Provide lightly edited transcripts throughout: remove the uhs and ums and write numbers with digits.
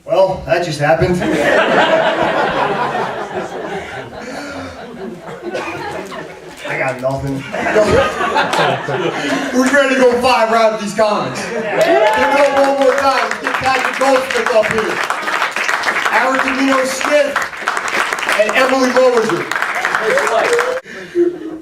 Well, that just happened. I got nothing. Who's ready to go 5 rounds with these comments? Give it up one more time. Let's get Patrick Goldsmith up here. Kominos-Smith and Emily Lowinger.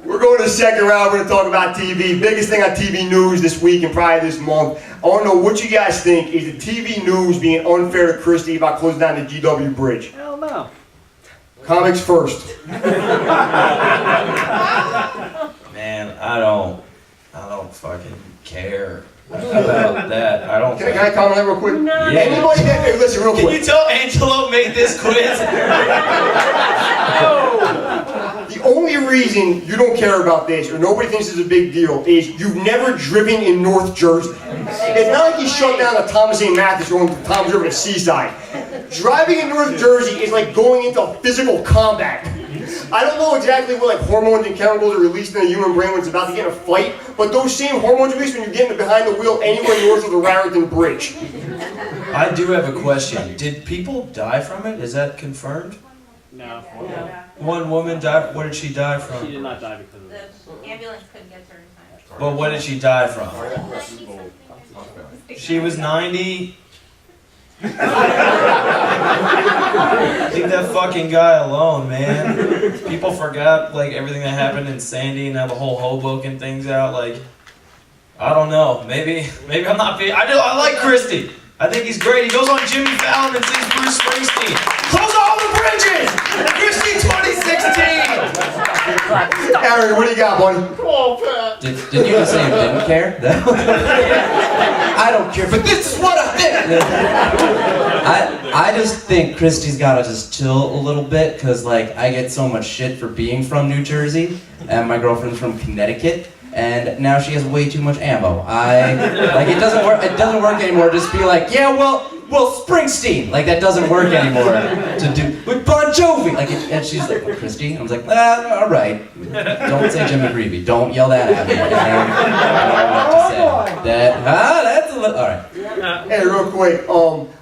We're going to the second round. We're going to talk about TV. Biggest thing on TV news this week and probably this month. I want to know what you guys think. Is the TV news being unfair to Christy about closing down the GW Bridge? Hell no. Comics first. Man, I don't fucking care about that. I don't. Can I comment that real quick? No. Yeah. Anybody that, hey, listen real quick. Can you tell Angelo made this quiz? The only reason you don't care about this, or nobody thinks it's a big deal, is you've never driven in North Jersey. It's not like you shut down the Thomas A. Mathis going to Tom's River to Seaside. Driving in North Jersey is like going into physical combat. I don't know exactly what like hormones and chemicals are released in the human brain when it's about to get in a fight, but those same hormones are released when you get behind the wheel anywhere north of the Raritan Bridge. I do have a question. Did people die from it? Is that confirmed? No. One woman died. What did she die She from? did not die because of it. The ambulance couldn't get to her in time. But what did she die from? She was 90. Leave that fucking guy alone, man. People forgot like everything that happened in Sandy and now the whole Hoboken thing's out. Like, I don't know. Maybe I'm not. I like Christy. I think he's great. He goes on Jimmy Fallon and sings Bruce Springsteen. Close all the bridges. Christy 2016. Aaron, what do you got, buddy? Come on, Pat. Didn't you just say you didn't care? I don't care, but this is what I think! I just think Christy's gotta just chill a little bit, because like, I get so much shit for being from New Jersey, and my girlfriend's from Connecticut, and now she has way too much ammo. It doesn't work anymore, just be like, yeah, well, Springsteen, like that doesn't work anymore to do with Bon Jovi, like, and she's like, well, Christy, I was like, all right, don't say Jim McGreevy, don't yell that at me, I don't know what to say. That's a little, all right. Hey, real quick,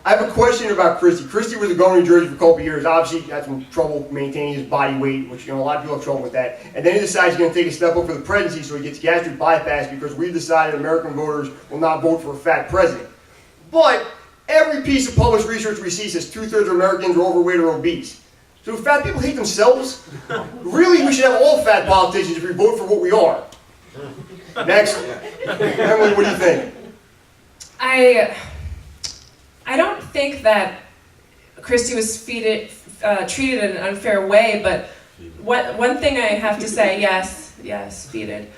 I have a question about Christy. Christy was the governor of New Jersey for a couple of years. Obviously, he had some trouble maintaining his body weight, which, a lot of people have trouble with that. And then he decides he's going to take a step up for the presidency, so he gets gastric bypass because we've decided American voters will not vote for a fat president. But every piece of published research we see says 2/3 of Americans are overweight or obese. So do fat people hate themselves? Really, we should have all fat politicians if we vote for what we are. Next. Emily, what do you think? I don't think that Christy was treated in an unfair way, but one thing I have to say, yes, feated.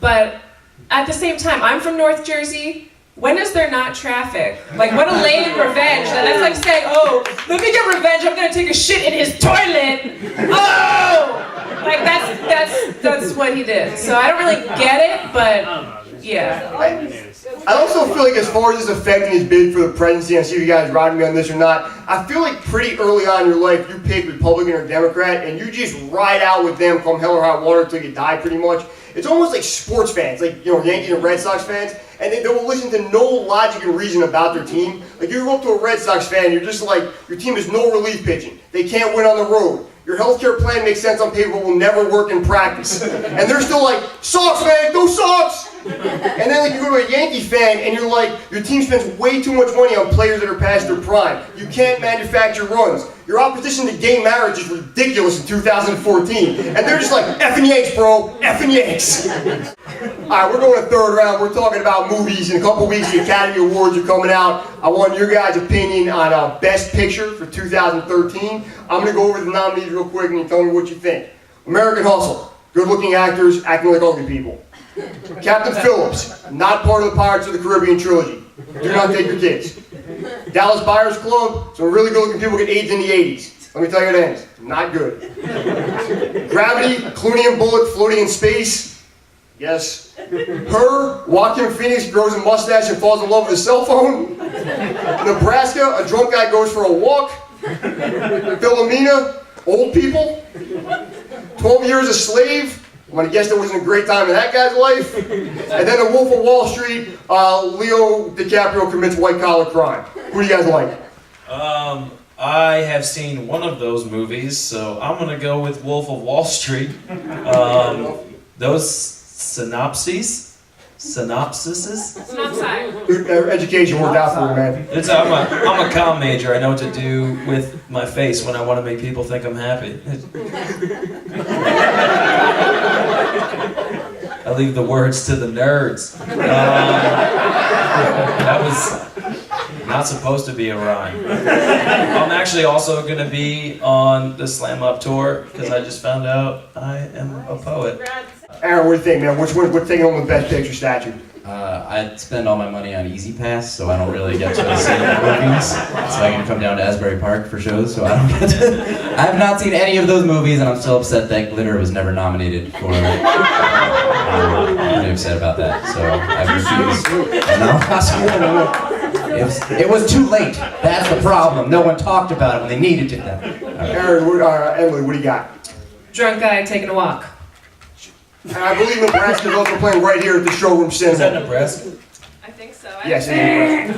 But at the same time, I'm from North Jersey. When is there not traffic? Like, what a lame revenge. That's like saying, oh, let me get revenge, I'm gonna take a shit in his toilet. Oh! Like, that's what he did. So I don't really get it, but yeah. I also feel like as far as this affecting his bid for the presidency, and see if you guys ride me on this or not, I feel like pretty early on in your life, you pick Republican or Democrat, and you just ride out with them come hell or high water until you die pretty much. It's almost like sports fans, like, Yankees and Red Sox fans, and they will listen to no logic and reason about their team. Like, you go up to a Red Sox fan, you're just like, your team has no relief pitching. They can't win on the road. Your healthcare plan makes sense on paper, but will never work in practice. And they're still like, Sox, man, go Sox! And then like, you go to a Yankee fan, and you're like, your team spends way too much money on players that are past their prime. You can't manufacture runs. Your opposition to gay marriage is ridiculous in 2014. And they're just like, effing Yanks, bro, effing Yanks. Alright, we're going to third round. We're talking about movies. In a couple weeks, the Academy Awards are coming out. I want your guys' opinion on Best Picture for 2013. I'm going to go over the nominees real quick and you tell me what you think. American Hustle. Good-looking actors acting like ugly people. Captain Phillips. Not part of the Pirates of the Caribbean trilogy. Do not take your kids. Dallas Buyers Club. Some really good-looking people get AIDS in the 80s. Let me tell you how it ends. Not good. Gravity. Clooney and Bullock floating in space. Yes. Her, Joaquin Phoenix grows a mustache and falls in love with a cell phone. Nebraska, a drunk guy goes for a walk. Philomena, old people. 12 Years a Slave. I'm going to guess there wasn't a great time in that guy's life. And then The Wolf of Wall Street, Leo DiCaprio commits white-collar crime. Who do you guys like? I have seen one of those movies, so I'm gonna go with Wolf of Wall Street. Those synopsises. Dude, education worked out for you, man. I'm a comm major. I know what to do with my face when I want to make people think I'm happy. I leave the words to the nerds. That was not supposed to be a rhyme. I'm actually also going to be on the Slam Up tour because I just found out I am a poet. Aaron, what do you think, man? What's taking home the best picture statue? I spend all my money on Easy Pass, so I don't really get to see the movies. So I can come down to Asbury Park for shows, so I don't get to. I have not seen any of those movies, and I'm still upset that Glitter was never nominated for it. I'm really upset about that, so I refuse. No, it was too late. That's the problem. No one talked about it when they needed to. Aaron, Emily, what do you got? Drunk guy taking a walk. And I believe Nebraska is also playing right here at the Showroom Cinema. Is that Nebraska? I think so. Yes, it is.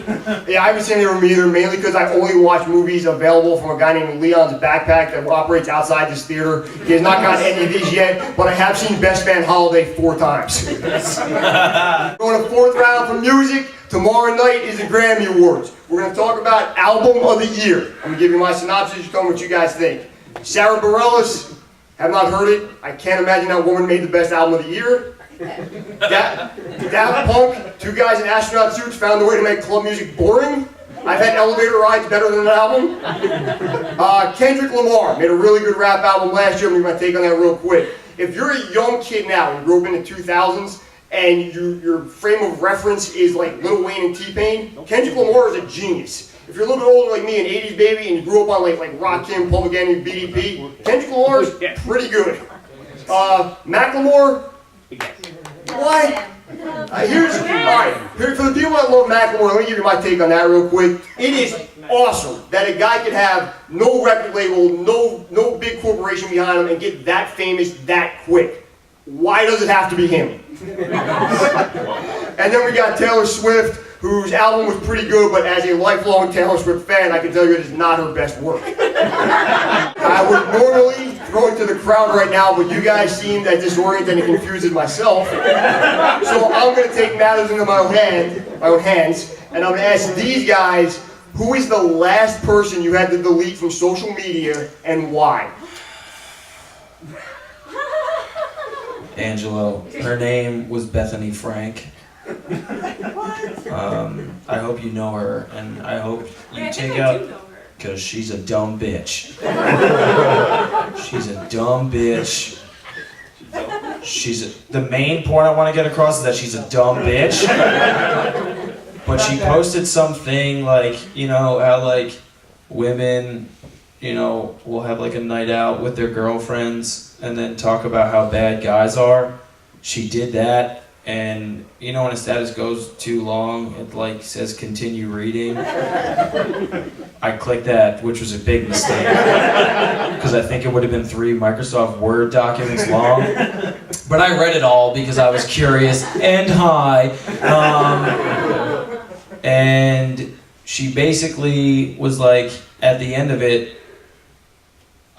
Yeah, I haven't seen any of them either, mainly because I only watch movies available from a guy named Leon's Backpack that operates outside this theater. He has not gotten any of these yet, but I have seen Best Man Holiday 4 times. Going to 4th round for music. Tomorrow night is the Grammy Awards. We're going to talk about Album of the Year. I'm going to give you my synopsis. You tell me what you guys think. Sarah Bareilles. Have not heard it. I can't imagine that woman made the best album of the year. Daft Punk, 2 guys in astronaut suits found a way to make club music boring. I've had elevator rides better than an album. Kendrick Lamar made a really good rap album last year. I'm going to take on that real quick. If you're a young kid now and you grew up in the 2000s and your frame of reference is like Lil Wayne and T-Pain, Kendrick Lamar is a genius. If you're a little bit older like me, an 80s baby, and you grew up on like Rakim, Public Enemy, BDP, Kendrick Lamar's pretty good. Macklemore, what? For the people that love Macklemore, let me give you my take on that real quick. It is awesome that a guy could have no record label, no big corporation behind him, and get that famous that quick. Why does it have to be him? And then we got Taylor Swift, whose album was pretty good, but as a lifelong Taylor Swift fan, I can tell you it is not her best work. I would normally throw it to the crowd right now, but you guys seem that disoriented and confused as myself. So I'm going to take matters into my own hands, and I'm going to ask these guys, who is the last person you had to delete from social media, and why? Angelo. Her name was Bethany Frank. I hope you know her, and I hope you take out, because she's a dumb bitch. She's a dumb bitch. The main point I want to get across is that she's a dumb bitch. But she posted something like, you know, how like women, you know, will have like a night out with their girlfriends and then talk about how bad guys are. She did that. And you know when a status goes too long, it like says continue reading. I clicked that, which was a big mistake. Because I think it would have been 3 Microsoft Word documents long. But I read it all because I was curious and high. And she basically was like, at the end of it,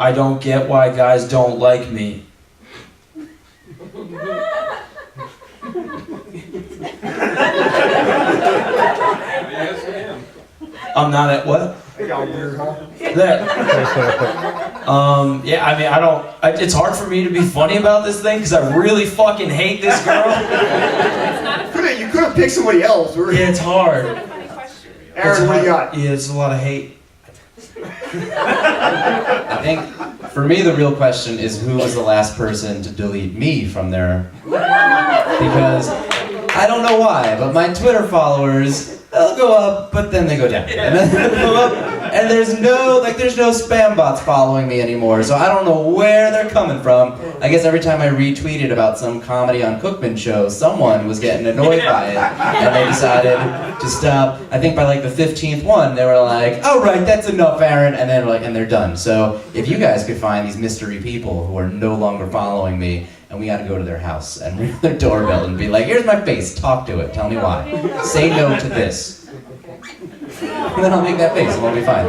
I don't get why guys don't like me. I'm not at what? That. Yeah, I mean, it's hard for me to be funny about this thing because I really fucking hate this girl. You could have picked somebody else. Yeah, it's hard. Aaron, what do you got? Yeah, it's a lot of hate. I think for me the real question is who was the last person to delete me from there? Because I don't know why, but my Twitter followers, they'll go up, but then they go down. And then they go up, and there's no spam bots following me anymore, so I don't know where they're coming from. I guess every time I retweeted about some comedy on Cookman show, someone was getting annoyed by it, and they decided to stop. I think by like the 15th one, they were like, "Oh right, that's enough, Aaron," and they're done. So if you guys could find these mystery people who are no longer following me and we got to go to their house and ring their doorbell and be like, here's my face, talk to it, tell me why. Say no to this. And then I'll make that face and we'll be fine.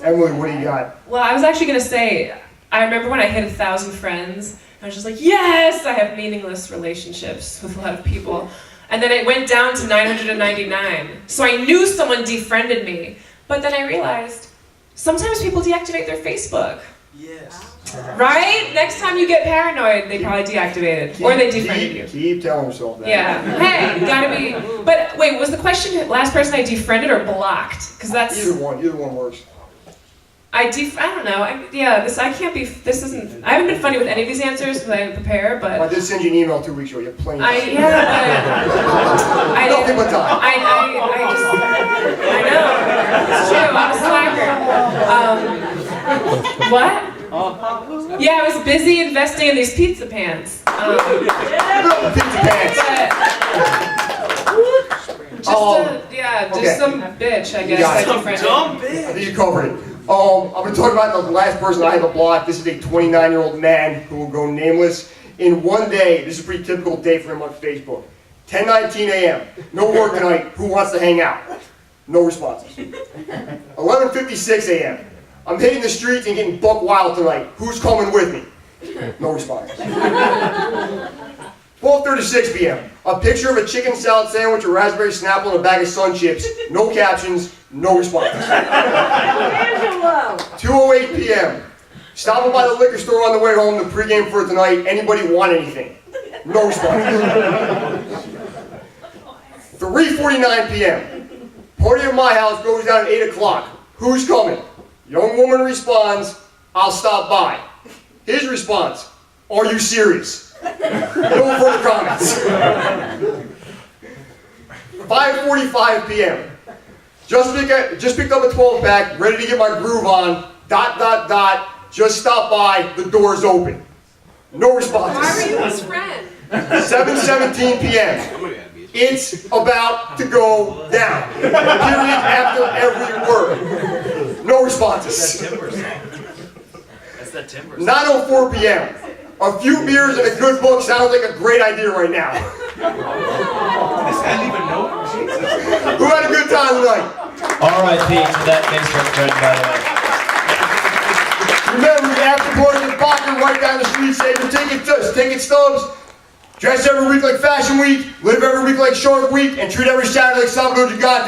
Emily, what do you got? Well, I was actually gonna say, I remember when I hit 1,000 friends, I was just like, yes, I have meaningless relationships with a lot of people. And then it went down to 999. So I knew someone defriended me. But then I realized, sometimes people deactivate their Facebook. Yes. Right? Next time you get paranoid, they probably deactivated. Or they defriended you. Keep telling yourself that. Yeah. Hey, gotta be. But wait, was the question last person I defriended or blocked? Because that's. Either one works. I don't know. I can't be. This isn't. I haven't been funny with any of these answers because I didn't prepare. I But did send you an email 2 weeks ago. You have plenty of time. I Nothing but time. I know. It's true. I'm a slacker. What? Yeah, I was busy investing in these pizza pans. Pizza pants. Just some bitch, I guess. got it. Some Dumb I bitch. think you covered it. I've been talking about the last person I have a block. This is a 29-year-old man who will go nameless. In one day, this is a pretty typical day for him on Facebook. 10:19 a.m. No work tonight. Who wants to hang out? No responses. 11:56 a.m. I'm hitting the streets and getting buck wild tonight. Who's coming with me? No responses. 12:36 p.m. A picture of a chicken salad sandwich, a raspberry Snapple, and a bag of Sun Chips. No captions, no responses. 2:08 p.m. Stopping by the liquor store on the way home to pregame for tonight. Anybody want anything? No responses. 3:49 p.m. Party at my house goes down at 8 o'clock. Who's coming? Young woman responds, I'll stop by. His response, are you serious? No further comments. 5:45 p.m. Just picked up a 12-pack, ready to get my groove on. ... Just stop by, the door's open. No Why were responses. you his friend? 7:17 p.m. It's about to go down. Period after every word. No responses. That's that timber song. 9:04 p.m. A few beers and a good book sounds like a great idea right now. Who had a good time tonight? R.I.P. to that Facebook friend, by the way. Remember, the after party is popping right down the street. Save your ticket stubs. Dress every week like Fashion Week. Live every week like Shark Week. And treat every Saturday like Samba You Got.